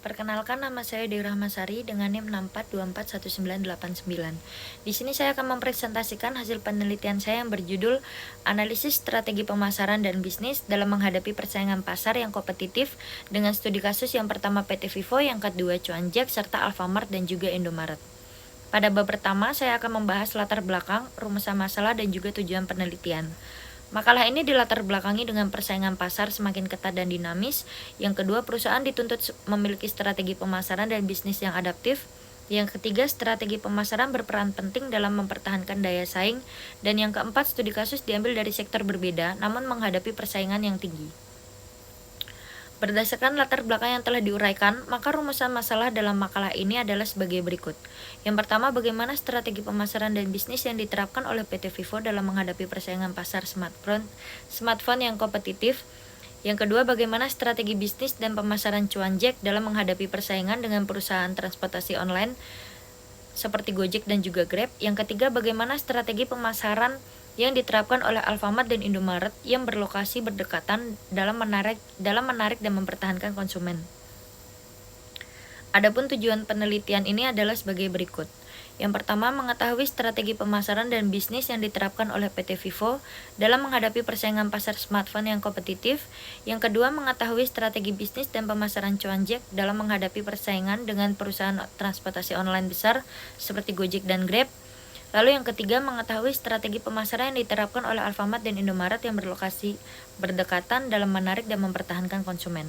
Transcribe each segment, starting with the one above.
Perkenalkan, nama saya Dewi Rahmasari dengan NIM 64241989. Di sini saya akan mempresentasikan hasil penelitian saya yang berjudul Analisis Strategi Pemasaran dan Bisnis dalam Menghadapi Persaingan Pasar yang Kompetitif dengan studi kasus yang pertama PT Vivo, yang kedua Cuanjak, serta Alfamart dan juga Indomaret. Pada bab pertama, saya akan membahas latar belakang, rumusan masalah, dan juga tujuan penelitian. Makalah ini dilatar belakangi dengan persaingan pasar semakin ketat dan dinamis. Yang kedua, perusahaan dituntut memiliki strategi pemasaran dan bisnis yang adaptif. Yang ketiga, strategi pemasaran berperan penting dalam mempertahankan daya saing. Dan yang keempat, studi kasus diambil dari sektor berbeda namun menghadapi persaingan yang tinggi. Berdasarkan latar belakang yang telah diuraikan, maka rumusan masalah dalam makalah ini adalah sebagai berikut. Yang pertama, bagaimana strategi pemasaran dan bisnis yang diterapkan oleh PT Vivo dalam menghadapi persaingan pasar smartphone yang kompetitif. Yang kedua, bagaimana strategi bisnis dan pemasaran Cuanjak dalam menghadapi persaingan dengan perusahaan transportasi online seperti Gojek dan juga Grab. Yang ketiga, bagaimana strategi pemasaran yang diterapkan oleh Alfamart dan Indomaret yang berlokasi berdekatan dalam menarik dan mempertahankan konsumen. Adapun tujuan penelitian ini adalah sebagai berikut. Yang pertama, mengetahui strategi pemasaran dan bisnis yang diterapkan oleh PT Vivo dalam menghadapi persaingan pasar smartphone yang kompetitif. Yang kedua, mengetahui strategi bisnis dan pemasaran Cuanjak dalam menghadapi persaingan dengan perusahaan transportasi online besar seperti Gojek dan Grab. Lalu yang ketiga, mengetahui strategi pemasaran yang diterapkan oleh Alfamart dan Indomaret yang berlokasi berdekatan dalam menarik dan mempertahankan konsumen.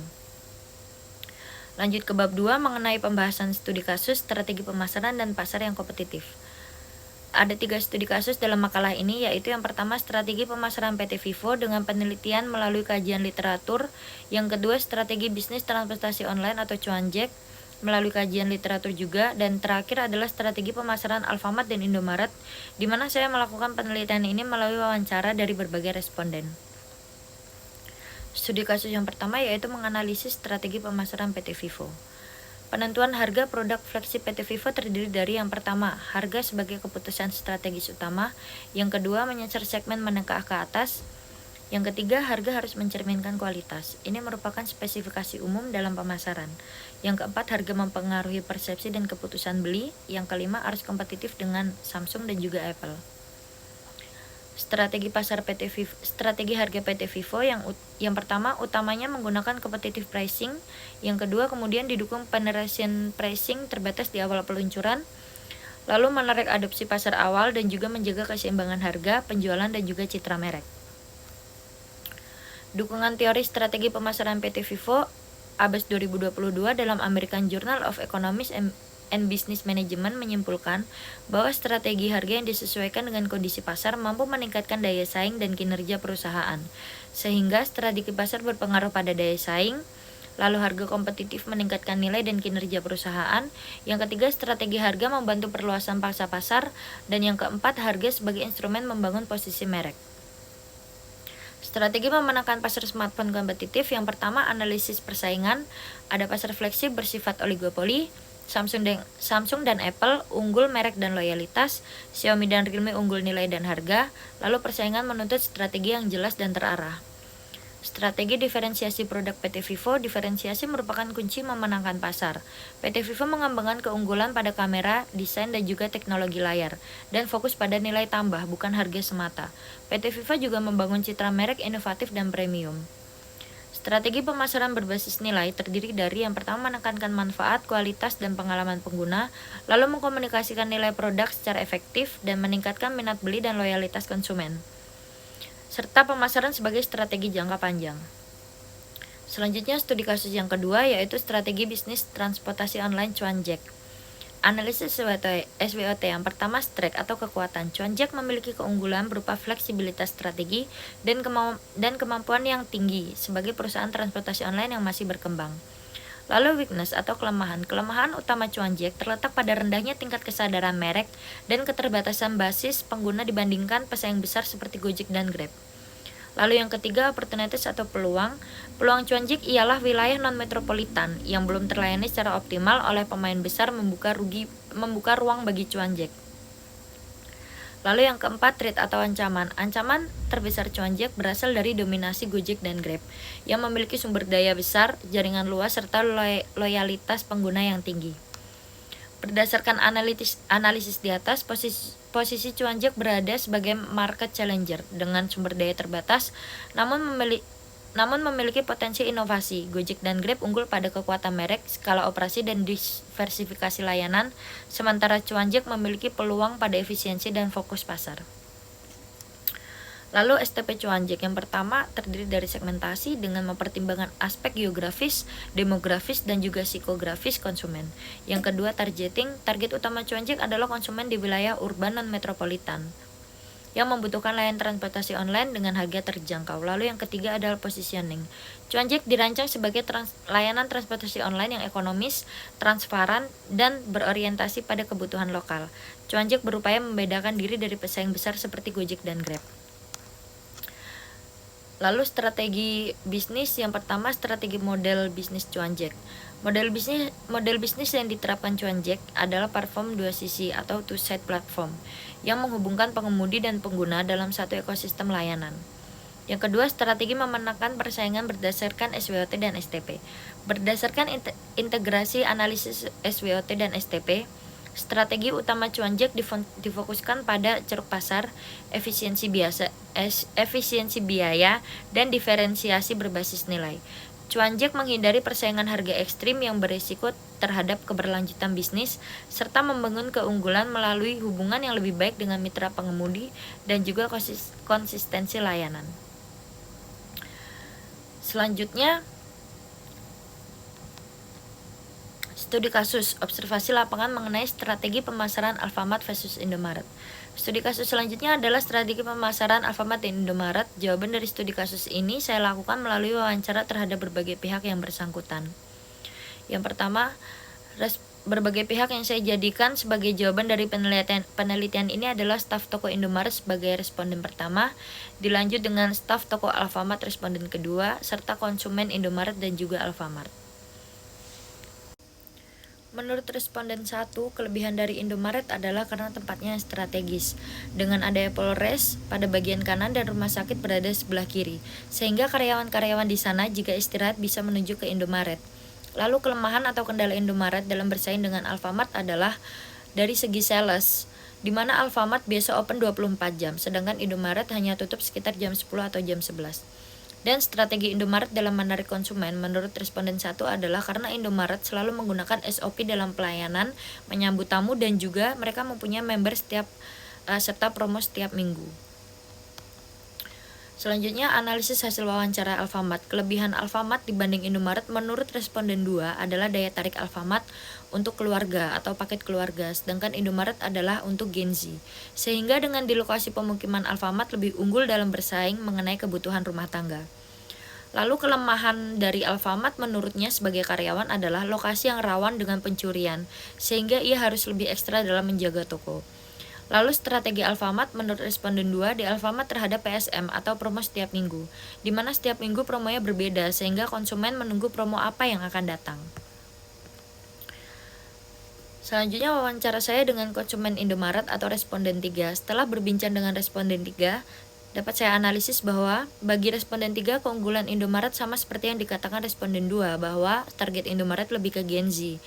Lanjut ke bab 2, mengenai pembahasan studi kasus, strategi pemasaran, dan pasar yang kompetitif. Ada 3 studi kasus dalam makalah ini, yaitu yang pertama, strategi pemasaran PT Vivo dengan penelitian melalui kajian literatur. Yang kedua, strategi bisnis transportasi online atau Cuanjak melalui kajian literatur juga. Dan terakhir adalah strategi pemasaran Alfamart dan Indomaret, di mana saya melakukan penelitian ini melalui wawancara dari berbagai responden. Studi kasus yang pertama yaitu menganalisis strategi pemasaran PT Vivo. Penentuan harga produk flagship PT Vivo terdiri dari yang pertama, harga sebagai keputusan strategis utama. Yang kedua, menyasar segmen menengah ke atas. Yang ketiga, harga harus mencerminkan kualitas. Ini merupakan spesifikasi umum dalam pemasaran. Yang keempat, harga mempengaruhi persepsi dan keputusan beli. Yang kelima, harus kompetitif dengan Samsung dan juga Apple. Strategi harga PT Vivo yang pertama, utamanya menggunakan competitive pricing. Yang kedua, kemudian didukung penetration pricing terbatas di awal peluncuran. Lalu menarik adopsi pasar awal dan juga menjaga keseimbangan harga, penjualan dan juga citra merek. Dukungan teori strategi pemasaran PT Vivo Abbas 2022 dalam American Journal of Economics and Business Management menyimpulkan bahwa strategi harga yang disesuaikan dengan kondisi pasar mampu meningkatkan daya saing dan kinerja perusahaan, sehingga strategi pasar berpengaruh pada daya saing. Lalu harga kompetitif meningkatkan nilai dan kinerja perusahaan. Yang ketiga, strategi harga membantu perluasan pangsa pasar. Dan yang keempat, harga sebagai instrumen membangun posisi merek. Strategi memenangkan pasar smartphone kompetitif. Yang pertama, analisis persaingan. Ada pasar flagship bersifat oligopoli. Samsung dan Apple unggul merek dan loyalitas. Xiaomi dan Realme unggul nilai dan harga. Lalu persaingan menuntut strategi yang jelas dan terarah. Strategi diferensiasi produk PT Vivo. Diferensiasi merupakan kunci memenangkan pasar. PT Vivo mengembangkan keunggulan pada kamera, desain dan juga teknologi layar, dan fokus pada nilai tambah, bukan harga semata. PT Vivo juga membangun citra merek inovatif dan premium. Strategi pemasaran berbasis nilai terdiri dari yang pertama, menekankan manfaat, kualitas, dan pengalaman pengguna, lalu mengkomunikasikan nilai produk secara efektif dan meningkatkan minat beli dan loyalitas konsumen, serta pemasaran sebagai strategi jangka panjang. Selanjutnya, studi kasus yang kedua yaitu strategi bisnis transportasi online Cuanjak. Analisis SWOT. Yang pertama, strength atau kekuatan. Cuanjak memiliki keunggulan berupa fleksibilitas strategi dan kemampuan yang tinggi sebagai perusahaan transportasi online yang masih berkembang. Lalu weakness atau kelemahan. Kelemahan utama Cuanjak terletak pada rendahnya tingkat kesadaran merek dan keterbatasan basis pengguna dibandingkan pesaing besar seperti Gojek dan Grab. Lalu yang ketiga, opportunities atau peluang. Peluang Cuanjak ialah wilayah non-metropolitan yang belum terlayani secara optimal oleh pemain besar, membuka ruang bagi Cuanjak. Lalu yang keempat, threat atau ancaman. Ancaman terbesar Cuanjek berasal dari dominasi Gojek dan Grab yang memiliki sumber daya besar, jaringan luas, serta loyalitas pengguna yang tinggi. Berdasarkan analisis di atas, posisi Cuanjek berada sebagai market challenger dengan sumber daya terbatas, namun memiliki potensi inovasi. Gojek dan Grab unggul pada kekuatan merek, skala operasi, dan diversifikasi layanan, sementara Cuanjek memiliki peluang pada efisiensi dan fokus pasar. Lalu STP Cuanjek yang pertama terdiri dari segmentasi dengan mempertimbangkan aspek geografis, demografis, dan juga psikografis konsumen. Yang kedua, targeting. Target utama Cuanjek adalah konsumen di wilayah urban non-metropolitan yang membutuhkan layanan transportasi online dengan harga terjangkau. Lalu yang ketiga adalah positioning. Cuanjek dirancang sebagai layanan transportasi online yang ekonomis, transparan, dan berorientasi pada kebutuhan lokal. Cuanjek berupaya membedakan diri dari pesaing besar seperti Gojek dan Grab. Lalu strategi bisnis yang pertama, strategi model bisnis Cuanjek. Model bisnis yang diterapkan Cuanjek adalah platform dua sisi atau two-side platform yang menghubungkan pengemudi dan pengguna dalam satu ekosistem layanan. Yang kedua, strategi memenangkan persaingan berdasarkan SWOT dan STP. Berdasarkan integrasi analisis SWOT dan STP, strategi utama Cuanjek difokuskan pada ceruk pasar, efisiensi biaya, dan diferensiasi berbasis nilai. Cuanjek menghindari persaingan harga ekstrim yang berisiko terhadap keberlanjutan bisnis, serta membangun keunggulan melalui hubungan yang lebih baik dengan mitra pengemudi dan juga konsistensi layanan. Selanjutnya, studi kasus, observasi lapangan mengenai strategi pemasaran Alfamart versus Indomaret. Studi kasus selanjutnya adalah strategi pemasaran Alfamart dan Indomaret. Jawaban dari studi kasus ini saya lakukan melalui wawancara terhadap berbagai pihak yang bersangkutan. Yang pertama, berbagai pihak yang saya jadikan sebagai jawaban dari penelitian ini adalah staf toko Indomaret sebagai responden pertama, dilanjut dengan staf toko Alfamart responden kedua, serta konsumen Indomaret dan juga Alfamart. Menurut responden 1, kelebihan dari Indomaret adalah karena tempatnya strategis. Dengan adanya Polres pada bagian kanan dan rumah sakit berada sebelah kiri, sehingga karyawan-karyawan di sana jika istirahat bisa menuju ke Indomaret. Lalu kelemahan atau kendala Indomaret dalam bersaing dengan Alfamart adalah dari segi sales, di mana Alfamart biasa open 24 jam, sedangkan Indomaret hanya tutup sekitar jam 10 atau jam 11. Dan strategi Indomaret dalam menarik konsumen menurut responden 1 adalah karena Indomaret selalu menggunakan SOP dalam pelayanan, menyambut tamu, dan juga mereka mempunyai member serta promo setiap minggu. Selanjutnya, analisis hasil wawancara Alfamart. Kelebihan Alfamart dibanding Indomaret menurut responden 2 adalah daya tarik Alfamart untuk keluarga atau paket keluarga, sedangkan Indomaret adalah untuk Gen Z. Sehingga dengan di lokasi pemukiman Alfamart lebih unggul dalam bersaing mengenai kebutuhan rumah tangga. Lalu kelemahan dari Alfamart menurutnya sebagai karyawan adalah lokasi yang rawan dengan pencurian, sehingga ia harus lebih ekstra dalam menjaga toko. Lalu strategi Alfamart menurut responden 2 di Alfamart terhadap PSM atau promo setiap minggu, di mana setiap minggu promonya berbeda sehingga konsumen menunggu promo apa yang akan datang. Selanjutnya wawancara saya dengan konsumen Indomaret atau responden 3. Setelah berbincang dengan responden 3, dapat saya analisis bahwa bagi responden 3 keunggulan Indomaret sama seperti yang dikatakan responden 2 bahwa target Indomaret lebih ke Gen Z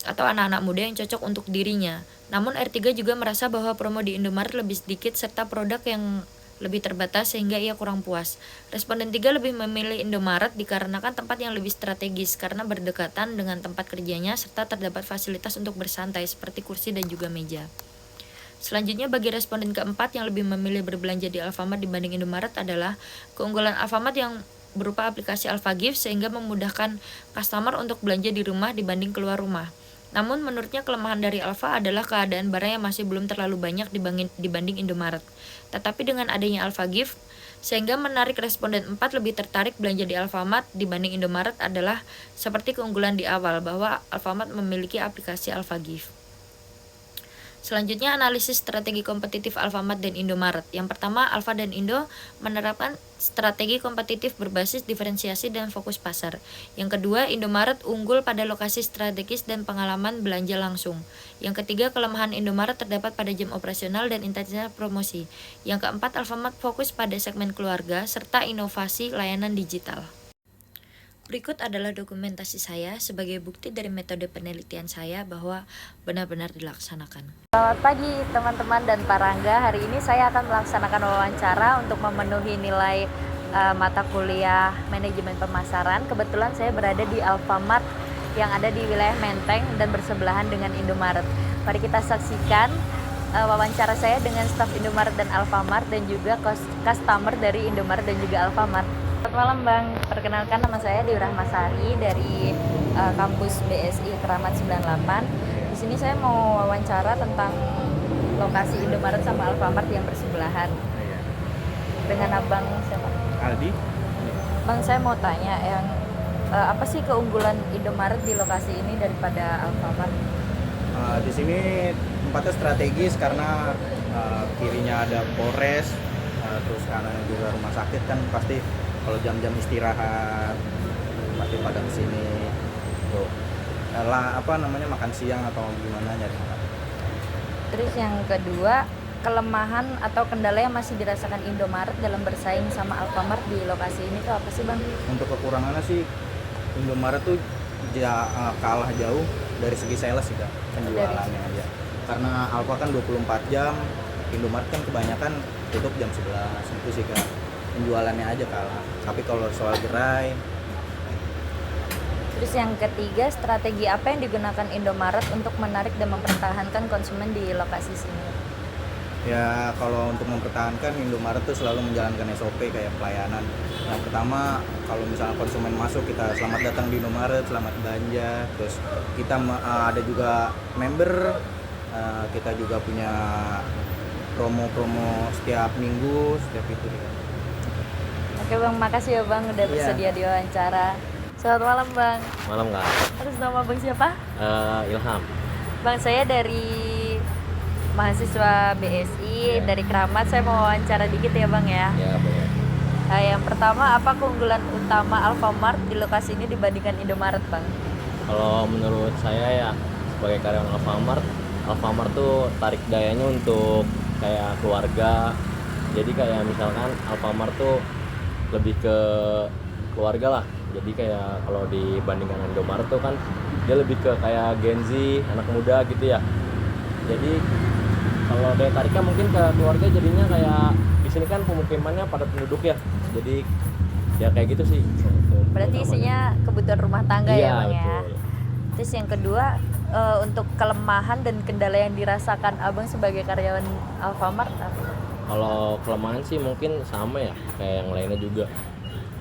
atau anak-anak muda yang cocok untuk dirinya. Namun R3 juga merasa bahwa promo di Indomaret lebih sedikit serta produk yang lebih terbatas sehingga ia kurang puas. Responden 3 lebih memilih Indomaret dikarenakan tempat yang lebih strategis karena berdekatan dengan tempat kerjanya serta terdapat fasilitas untuk bersantai seperti kursi dan juga meja. Selanjutnya bagi responden keempat yang lebih memilih berbelanja di Alfamart dibanding Indomaret adalah keunggulan Alfamart yang berupa aplikasi AlfaGift sehingga memudahkan customer untuk belanja di rumah dibanding keluar rumah. Namun menurutnya kelemahan dari Alfa adalah keadaan barang yang masih belum terlalu banyak dibanding Indomaret. Tetapi dengan adanya AlfaGift sehingga menarik responden 4 lebih tertarik belanja di Alfamart dibanding Indomaret adalah seperti keunggulan di awal bahwa Alfamart memiliki aplikasi AlfaGift. Selanjutnya, analisis strategi kompetitif Alfamart dan Indomaret. Yang pertama, Alfa dan Indo menerapkan strategi kompetitif berbasis diferensiasi dan fokus pasar. Yang kedua, Indomaret unggul pada lokasi strategis dan pengalaman belanja langsung. Yang ketiga, kelemahan Indomaret terdapat pada jam operasional dan intensitas promosi. Yang keempat, Alfamart fokus pada segmen keluarga serta inovasi layanan digital. Berikut adalah dokumentasi saya sebagai bukti dari metode penelitian saya bahwa benar-benar dilaksanakan. Selamat pagi teman-teman dan Pak Rangga. Hari ini saya akan melaksanakan wawancara untuk memenuhi nilai mata kuliah manajemen pemasaran. Kebetulan saya berada di Alfamart yang ada di wilayah Menteng dan bersebelahan dengan Indomaret. Mari kita saksikan wawancara saya dengan staf Indomaret dan Alfamart dan juga customer dari Indomaret dan juga Alfamart. Selamat malam Bang, perkenalkan nama saya Dewi Rahmasari dari kampus BSI Keramat 98. Di sini saya mau wawancara tentang lokasi Indomaret sama Alfamart yang bersebelahan. Dengan Abang siapa? Aldi. Bang, saya mau tanya apa sih keunggulan Indomaret di lokasi ini daripada Alfamart? Di sini tempatnya strategis karena kirinya ada Polres, terus kanan juga rumah sakit kan pasti. Kalau jam-jam istirahat pasti pada kesini tuh makan siang atau gimana nyari makan. Terus yang kedua, kelemahan atau kendala yang masih dirasakan Indomaret dalam bersaing sama Alfamart di lokasi ini tuh apa sih Bang? Untuk kekurangannya sih Indomaret tuh kalah jauh dari segi sales sih Kak, penjualannya aja. Karena Alfa kan 24 jam, Indomaret kan kebanyakan tutup jam 11 itu sih Kak. Penjualannya aja kalah. Tapi kalau soal gerai. Terus yang ketiga, strategi apa yang digunakan Indomaret untuk menarik dan mempertahankan konsumen di lokasi sini? Ya kalau untuk mempertahankan, Indomaret tuh selalu menjalankan SOP kayak pelayanan. Yang pertama, kalau misalnya konsumen masuk, kita selamat datang di Indomaret, selamat belanja. Terus kita ada juga member, kita juga punya promo-promo setiap minggu, setiap itu ya. Oke Bang, makasih ya Bang udah bersedia diwawancara. Selamat malam Bang. Malam Kak. Atas nama Bang siapa? Ilham. Bang, saya dari mahasiswa BSI dari Keramat. Saya mau wawancara dikit ya Bang ya. Ya boleh. Yang pertama, apa keunggulan utama Alfamart di lokasi ini dibandingkan Indomaret Bang? Kalau menurut saya ya sebagai karyawan Alfamart tuh tarik dayanya untuk kayak keluarga. Jadi kayak misalkan Alfamart tuh lebih ke keluarga lah. Jadi kayak kalau dibandingkan Indomaret tuh kan dia lebih ke kayak Gen Z, anak muda gitu ya. Jadi kalau daya tariknya mungkin ke keluarga, jadinya kayak di sini kan pemukimannya padat penduduk ya. Jadi ya kayak gitu sih. Berarti isinya kebutuhan rumah tangga ya Bang ya. Betul. Terus yang kedua, untuk kelemahan dan kendala yang dirasakan Abang sebagai karyawan Alfamart apa? Kalau kelemahan sih mungkin sama ya kayak yang lainnya juga,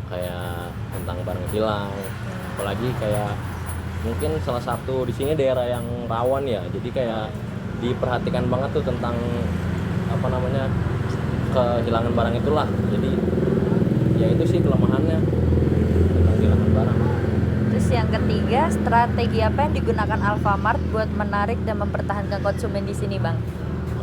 kayak tentang barang hilang. Apalagi kayak mungkin salah satu di sini daerah yang rawan ya, jadi kayak diperhatikan banget tuh tentang kehilangan barang itulah. Jadi ya itu sih kelemahannya tentang kehilangan barang. Terus yang ketiga, strategi apa yang digunakan Alfamart buat menarik dan mempertahankan konsumen di sini Bang?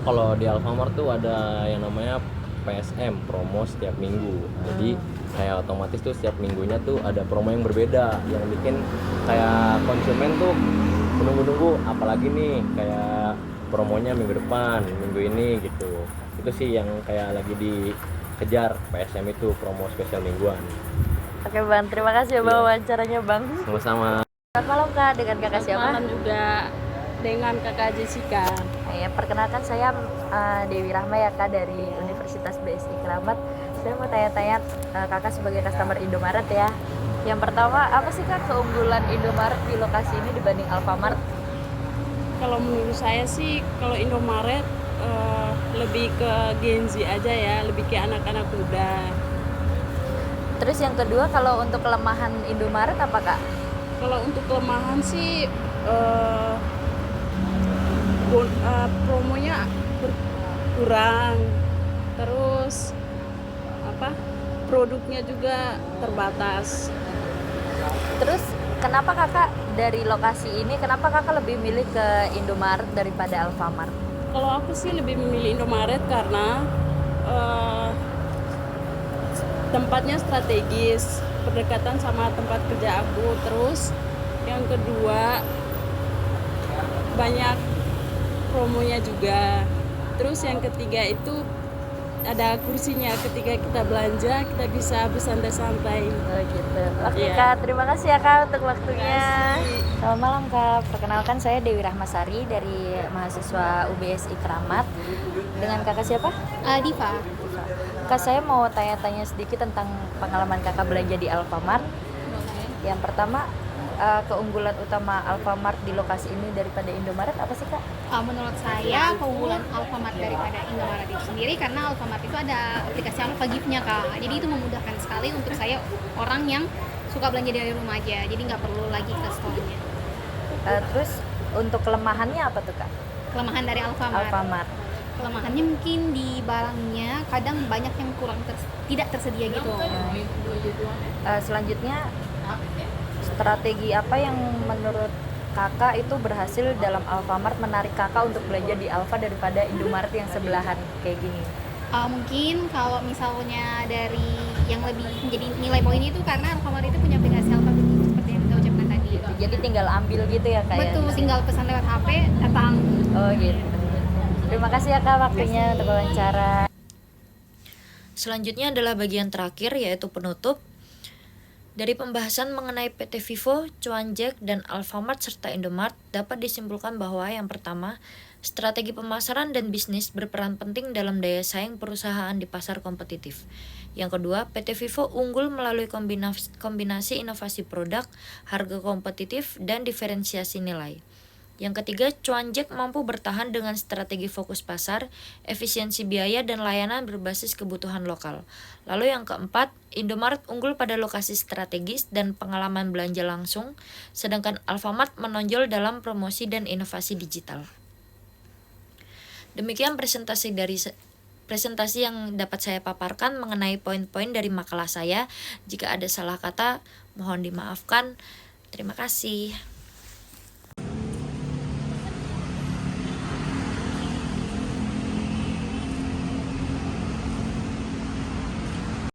Kalau di Alfamart tuh ada yang namanya PSM, promo setiap minggu. Jadi kayak otomatis tuh setiap minggunya tuh ada promo yang berbeda, yang bikin kayak konsumen tuh menunggu-nunggu apalagi nih kayak promonya minggu depan, minggu ini gitu. Itu sih yang kayak lagi dikejar PSM itu, promo spesial mingguan. Oke Bang, terima kasih ya Bang wawancaranya Bang. Sama-sama. Selamat malam Kak, dengan Kakak siapa? Selamat malam juga dengan Kakak Jessica. Perkenalkan saya Dewi Rahma ya Kak dari Universitas BSI Keramat. Saya mau tanya-tanya Kakak sebagai customer Indomaret ya. Yang pertama, apa sih Kak keunggulan Indomaret di lokasi ini dibanding Alfamart? Kalau menurut saya sih kalau Indomaret lebih ke Gen Z aja ya, lebih ke anak-anak muda. Terus yang kedua, kalau untuk kelemahan Indomaret apa Kak? Kalau untuk kelemahan sih promonya kurang, terus produknya juga terbatas. Terus kenapa Kakak dari lokasi ini, kenapa Kakak lebih milih ke Indomaret daripada Alfamart? Kalau aku sih lebih memilih Indomaret karena eh, tempatnya strategis, berdekatan sama tempat kerja aku. Terus yang kedua banyak promonya juga. Terus yang ketiga itu ada kursinya, ketika kita belanja kita bisa bersantai-santai. Oh gitu. Oke Iya. Kak, terima kasih ya Kak untuk waktunya. kasih. Selamat malam Kak. Perkenalkan saya Dewi Rahmasari dari mahasiswa UBSI Keramat. Dengan Kakak siapa? Diva. Kak, saya mau tanya-tanya sedikit tentang pengalaman Kakak belanja di Alfamart. Yang pertama, keunggulan utama Alfamart di lokasi ini daripada Indomaret apa sih Kak? Menurut saya keunggulan Alfamart daripada Indomaret itu sendiri karena Alfamart itu ada aplikasi Alfa Gift-nya Kak. Jadi itu memudahkan sekali untuk saya orang yang suka belanja dari rumah aja. Jadi nggak perlu lagi ke store-nya. Terus untuk kelemahannya apa tuh Kak? Kelemahan dari Alfamart. Alfamart. Kelemahannya mungkin di barangnya kadang banyak yang kurang tidak tersedia gitu. Selanjutnya, strategi apa yang menurut Kakak itu berhasil dalam Alfamart menarik Kakak untuk belanja di Alfa daripada Indomaret yang sebelahan kayak gini? Mungkin kalau misalnya dari yang lebih menjadi nilai poinnya itu karena Alfamart itu punya aplikasi Alfa Gift seperti yang kita ucapkan tadi. Jadi tinggal ambil gitu ya Kak? Betul, Ya? tinggal pesan lewat HP datang. Oh gitu. Terima kasih ya Kak waktunya untuk wawancara. Selanjutnya adalah bagian terakhir yaitu penutup. Dari pembahasan mengenai PT Vivo, Cuanjek, dan Alfamart serta Indomart dapat disimpulkan bahwa yang pertama, strategi pemasaran dan bisnis berperan penting dalam daya saing perusahaan di pasar kompetitif. Yang kedua, PT Vivo unggul melalui kombinasi inovasi produk, harga kompetitif, dan diferensiasi nilai. Yang ketiga, Cuanjek mampu bertahan dengan strategi fokus pasar, efisiensi biaya, dan layanan berbasis kebutuhan lokal. Lalu yang keempat, Indomaret unggul pada lokasi strategis dan pengalaman belanja langsung, sedangkan Alfamart menonjol dalam promosi dan inovasi digital. Demikian presentasi yang dapat saya paparkan mengenai poin-poin dari makalah saya. Jika ada salah kata, mohon dimaafkan. Terima kasih.